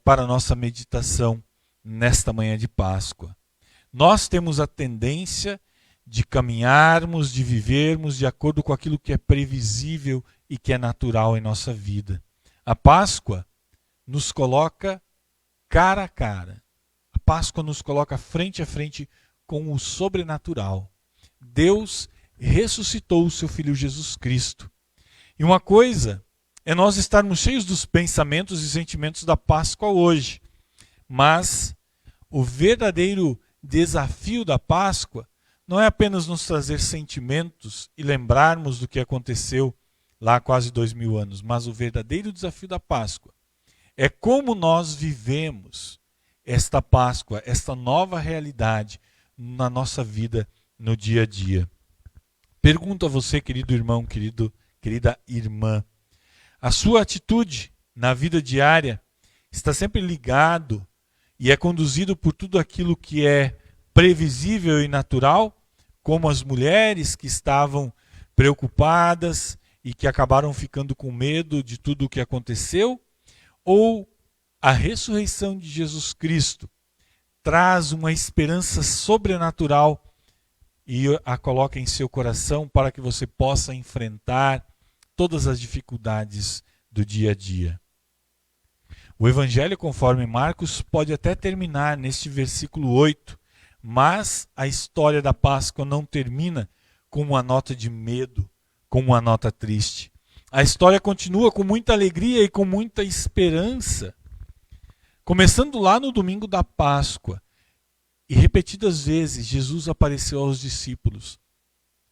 para a nossa meditação nesta manhã de Páscoa. Nós temos a tendência de caminharmos, de vivermos de acordo com aquilo que é previsível e que é natural em nossa vida. A Páscoa nos coloca cara a cara. A Páscoa nos coloca frente a frente com o sobrenatural. Deus ressuscitou o seu Filho Jesus Cristo. E uma coisa é nós estarmos cheios dos pensamentos e sentimentos da Páscoa hoje. Mas o verdadeiro desafio da Páscoa não é apenas nos trazer sentimentos e lembrarmos do que aconteceu lá há quase 2000 anos, mas o verdadeiro desafio da Páscoa é como nós vivemos esta Páscoa, esta nova realidade na nossa vida no dia a dia. Pergunto a você, querido irmão, querida irmã, a sua atitude na vida diária está sempre ligado e é conduzido por tudo aquilo que é previsível e natural, como as mulheres que estavam preocupadas e que acabaram ficando com medo de tudo o que aconteceu? Ou a ressurreição de Jesus Cristo traz uma esperança sobrenatural e a coloca em seu coração para que você possa enfrentar todas as dificuldades do dia a dia? O Evangelho, conforme Marcos, pode até terminar neste versículo 8, mas a história da Páscoa não termina com uma nota de medo, com uma nota triste. A história continua com muita alegria e com muita esperança. Começando lá no domingo da Páscoa, e repetidas vezes Jesus apareceu aos discípulos.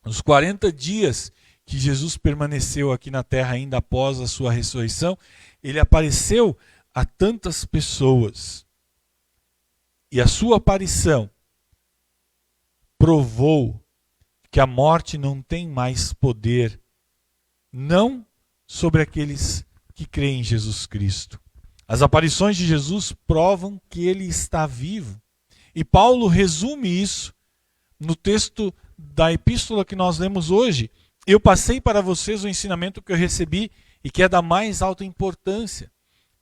Nos 40 dias que Jesus permaneceu aqui na terra ainda após a sua ressurreição, ele apareceu a tantas pessoas. E a sua aparição provou que a morte não tem mais poder, não sobre aqueles que creem em Jesus Cristo. As aparições de Jesus provam que ele está vivo. E Paulo resume isso no texto da epístola que nós lemos hoje. Eu passei para vocês o ensinamento que eu recebi e que é da mais alta importância.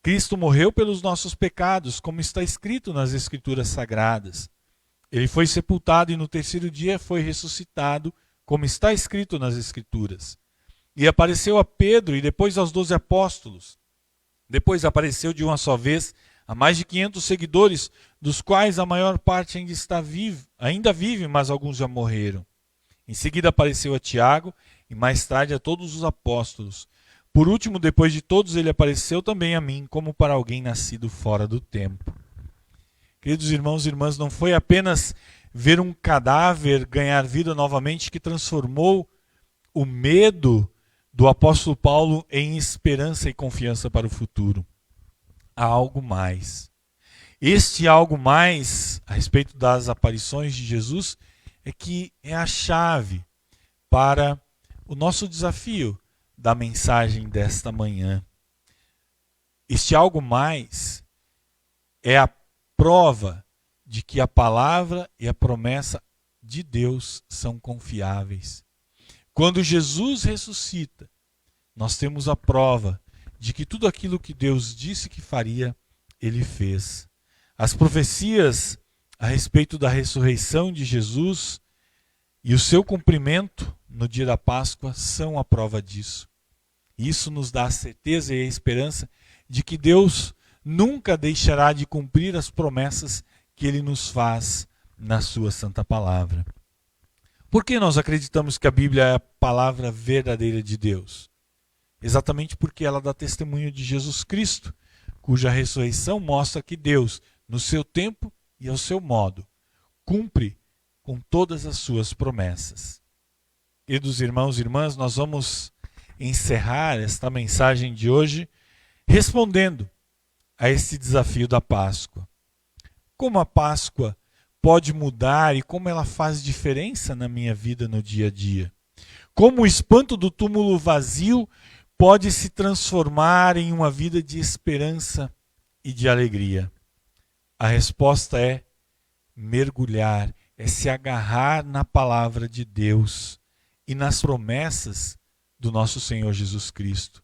Cristo morreu pelos nossos pecados, como está escrito nas Escrituras Sagradas. Ele foi sepultado e no terceiro dia foi ressuscitado, como está escrito nas Escrituras. E apareceu a Pedro e depois aos 12 apóstolos. Depois apareceu de uma só vez a mais de 500 seguidores, dos quais a maior parte ainda vive, mas alguns já morreram. Em seguida apareceu a Tiago e mais tarde a todos os apóstolos. Por último, depois de todos, ele apareceu também a mim, como para alguém nascido fora do tempo. Queridos irmãos e irmãs, não foi apenas ver um cadáver ganhar vida novamente que transformou o medo do apóstolo Paulo em esperança e confiança para o futuro. Há algo mais. Este algo mais, a respeito das aparições de Jesus, é que é a chave para o nosso desafio da mensagem desta manhã. Este algo mais é a prova de que a palavra e a promessa de Deus são confiáveis. Quando Jesus ressuscita, nós temos a prova de que tudo aquilo que Deus disse que faria, ele fez. As profecias a respeito da ressurreição de Jesus e o seu cumprimento no dia da Páscoa são a prova disso. Isso nos dá a certeza e a esperança de que Deus nunca deixará de cumprir as promessas que ele nos faz na sua santa palavra. Por que nós acreditamos que a Bíblia é a palavra verdadeira de Deus? Exatamente porque ela dá testemunho de Jesus Cristo, cuja ressurreição mostra que Deus, no seu tempo e ao seu modo, cumpre com todas as suas promessas. Queridos irmãos e irmãs, nós vamos encerrar esta mensagem de hoje respondendo a esse desafio da Páscoa. Como a Páscoa pode mudar e como ela faz diferença na minha vida no dia a dia? Como o espanto do túmulo vazio pode se transformar em uma vida de esperança e de alegria? A resposta é mergulhar, é se agarrar na palavra de Deus e nas promessas do nosso Senhor Jesus Cristo.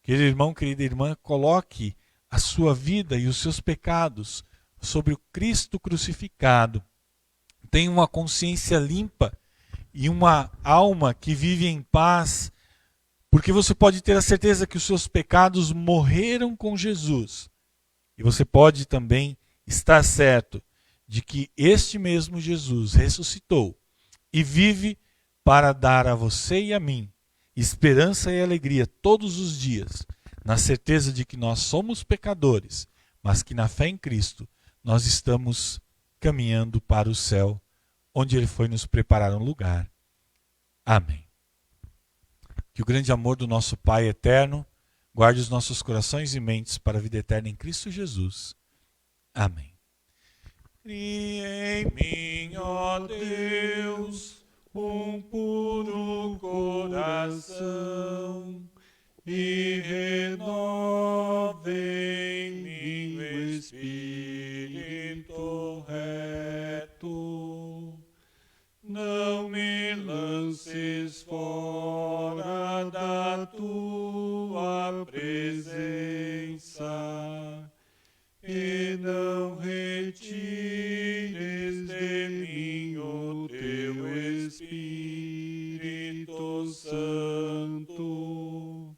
Querido irmão, querida irmã, coloque a sua vida e os seus pecados sobre o Cristo crucificado. Tenha uma consciência limpa e uma alma que vive em paz, porque você pode ter a certeza que os seus pecados morreram com Jesus. E você pode também estar certo de que este mesmo Jesus ressuscitou e vive para dar a você e a mim esperança e alegria todos os dias, na certeza de que nós somos pecadores, mas que na fé em Cristo nós estamos caminhando para o céu, onde Ele foi nos preparar um lugar. Amém. Que o grande amor do nosso Pai eterno guarde os nossos corações e mentes para a vida eterna em Cristo Jesus. Amém. Cria em mim, ó Deus, um puro coração e renova em mim o espírito reto. Não me lances fora da tua presença e não retires de mim o teu Espírito Santo.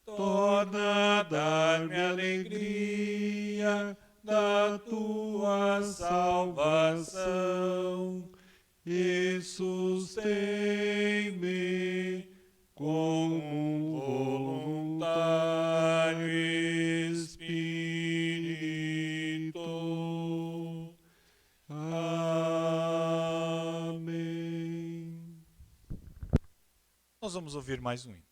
Torna a dar-me alegria da tua salvação e sustém-me com um voluntário Espírito. Amém. Nós vamos ouvir mais um hino.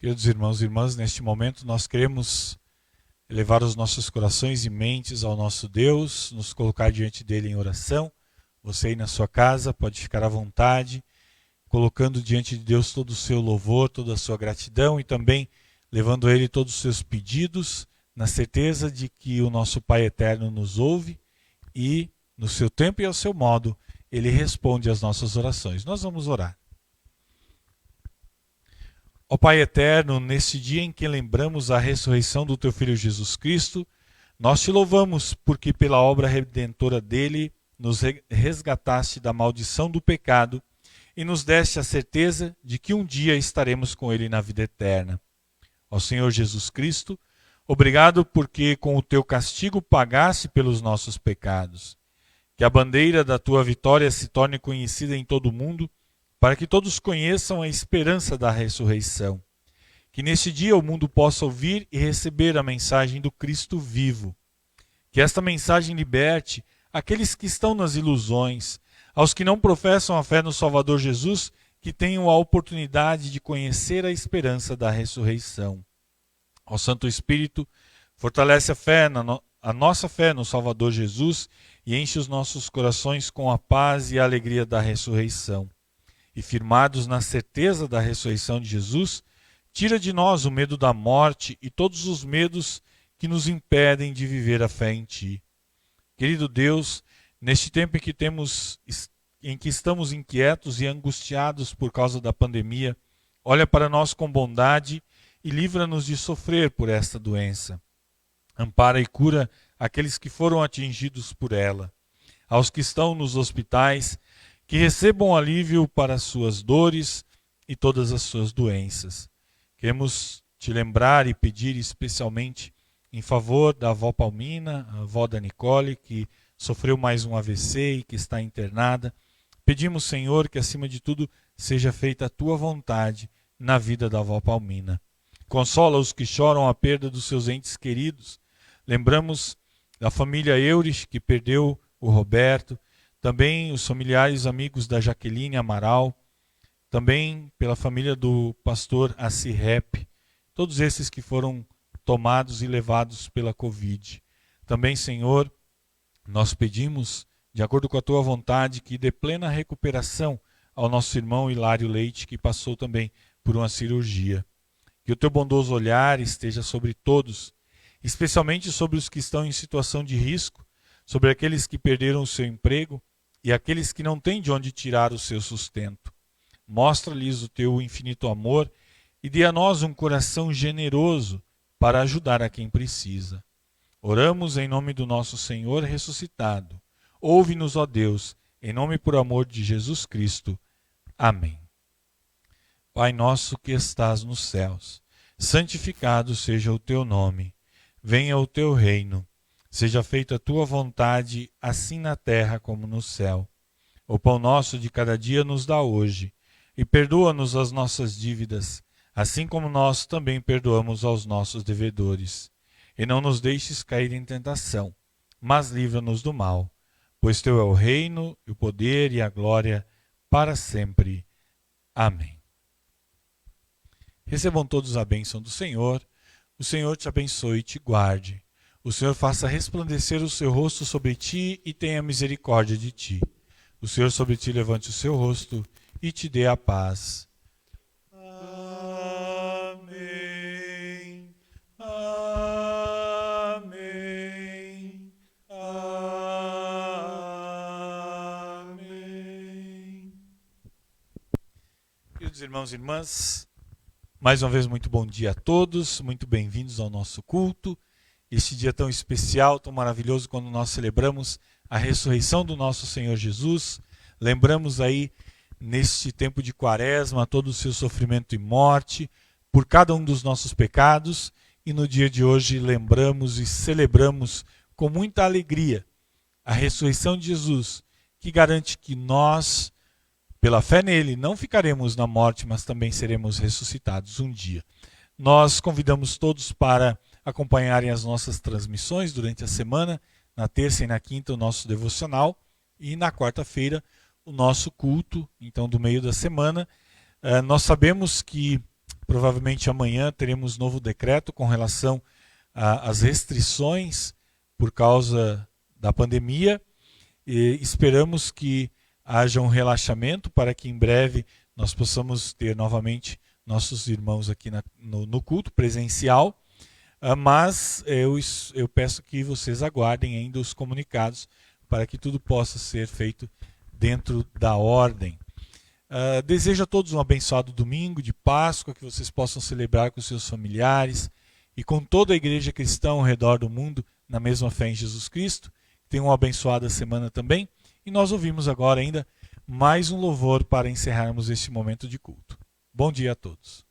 Queridos irmãos e irmãs, neste momento nós queremos elevar os nossos corações e mentes ao nosso Deus, nos colocar diante dele em oração. Você aí na sua casa pode ficar à vontade, colocando diante de Deus todo o seu louvor, toda a sua gratidão e também levando a Ele todos os seus pedidos, na certeza de que o nosso Pai Eterno nos ouve e, no seu tempo e ao seu modo, Ele responde às nossas orações. Nós vamos orar. Ó Pai Eterno, nesse dia em que lembramos a ressurreição do Teu Filho Jesus Cristo, nós Te louvamos porque pela obra redentora dele nos resgataste da maldição do pecado e nos deste a certeza de que um dia estaremos com Ele na vida eterna. Ó Senhor Jesus Cristo, obrigado porque com o teu castigo pagaste pelos nossos pecados. Que a bandeira da tua vitória se torne conhecida em todo o mundo, para que todos conheçam a esperança da ressurreição. Que neste dia o mundo possa ouvir e receber a mensagem do Cristo vivo. Que esta mensagem liberte aqueles que estão nas ilusões, aos que não professam a fé no Salvador Jesus, que tenham a oportunidade de conhecer a esperança da ressurreição. Ó Santo Espírito, fortalece a nossa fé no Salvador Jesus e enche os nossos corações com a paz e a alegria da ressurreição. E firmados na certeza da ressurreição de Jesus, tira de nós o medo da morte e todos os medos que nos impedem de viver a fé em Ti. Querido Deus, neste tempo em que estamos inquietos e angustiados por causa da pandemia, olha para nós com bondade e livra-nos de sofrer por esta doença. Ampara e cura aqueles que foram atingidos por ela. Aos que estão nos hospitais, que recebam alívio para as suas dores e todas as suas doenças. Queremos te lembrar e pedir especialmente em favor da avó Palmina, a avó da Nicole, que sofreu mais um AVC e que está internada. Pedimos, Senhor, que acima de tudo seja feita a tua vontade na vida da avó Palmina. Consola os que choram a perda dos seus entes queridos. Lembramos da família Eurich, que perdeu o Roberto, também os familiares amigos da Jaqueline Amaral, também pela família do pastor Assirrep, todos esses que foram tomados e levados pela Covid. Também, Senhor, nós pedimos, de acordo com a tua vontade, que dê plena recuperação ao nosso irmão Hilário Leite, que passou também por uma cirurgia. Que o teu bondoso olhar esteja sobre todos, especialmente sobre os que estão em situação de risco, sobre aqueles que perderam o seu emprego e aqueles que não têm de onde tirar o seu sustento. Mostra-lhes o teu infinito amor e dê a nós um coração generoso para ajudar a quem precisa. Oramos em nome do nosso Senhor ressuscitado. Ouve-nos, ó Deus, em nome e por amor de Jesus Cristo. Amém. Pai nosso que estás nos céus, santificado seja o teu nome. Venha o teu reino. Seja feita a tua vontade, assim na terra como no céu. O pão nosso de cada dia nos dá hoje, e perdoa-nos as nossas dívidas, assim como nós também perdoamos aos nossos devedores. E não nos deixes cair em tentação, mas livra-nos do mal. Pois teu é o reino, o poder e a glória para sempre. Amém. Recebam todos a bênção do Senhor. O Senhor te abençoe e te guarde. O Senhor faça resplandecer o seu rosto sobre ti e tenha misericórdia de ti. O Senhor sobre ti levante o seu rosto e te dê a paz. Amém. Amém. Amém. Queridos irmãos e irmãs, mais uma vez muito bom dia a todos, muito bem-vindos ao nosso culto. Este dia tão especial, tão maravilhoso, quando nós celebramos a ressurreição do nosso Senhor Jesus. Lembramos aí, neste tempo de quaresma, todo o seu sofrimento e morte, por cada um dos nossos pecados. E no dia de hoje lembramos e celebramos com muita alegria a ressurreição de Jesus, que garante que nós, pela fé nele, não ficaremos na morte, mas também seremos ressuscitados um dia. Nós convidamos todos para acompanharem as nossas transmissões durante a semana, na terça e na quinta o nosso devocional e na quarta-feira o nosso culto, então do meio da semana. Nós sabemos que provavelmente amanhã teremos novo decreto com relação às restrições por causa da pandemia e esperamos que haja um relaxamento para que em breve nós possamos ter novamente nossos irmãos aqui no culto presencial. Mas eu peço que vocês aguardem ainda os comunicados para que tudo possa ser feito dentro da ordem. Desejo a todos um abençoado domingo de Páscoa, que vocês possam celebrar com seus familiares e com toda a igreja cristã ao redor do mundo na mesma fé em Jesus Cristo. Tenham uma abençoada semana também. E nós ouvimos agora ainda mais um louvor para encerrarmos este momento de culto. Bom dia a todos.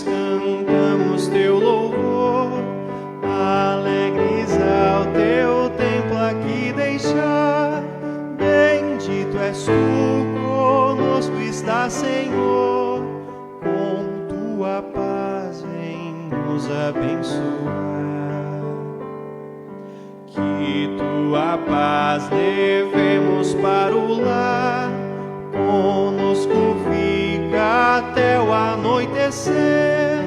cantamos teu louvor, alegres ao teu templo aqui deixar. Bendito és tu, conosco está, Senhor, com tua paz vem nos abençoar. Que tua paz levemos para o lar, conosco fica até o anoitecer.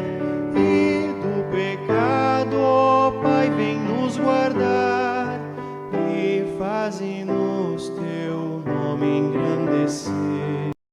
E do pecado, ó Pai, vem nos guardar e faze-nos teu nome engrandecer.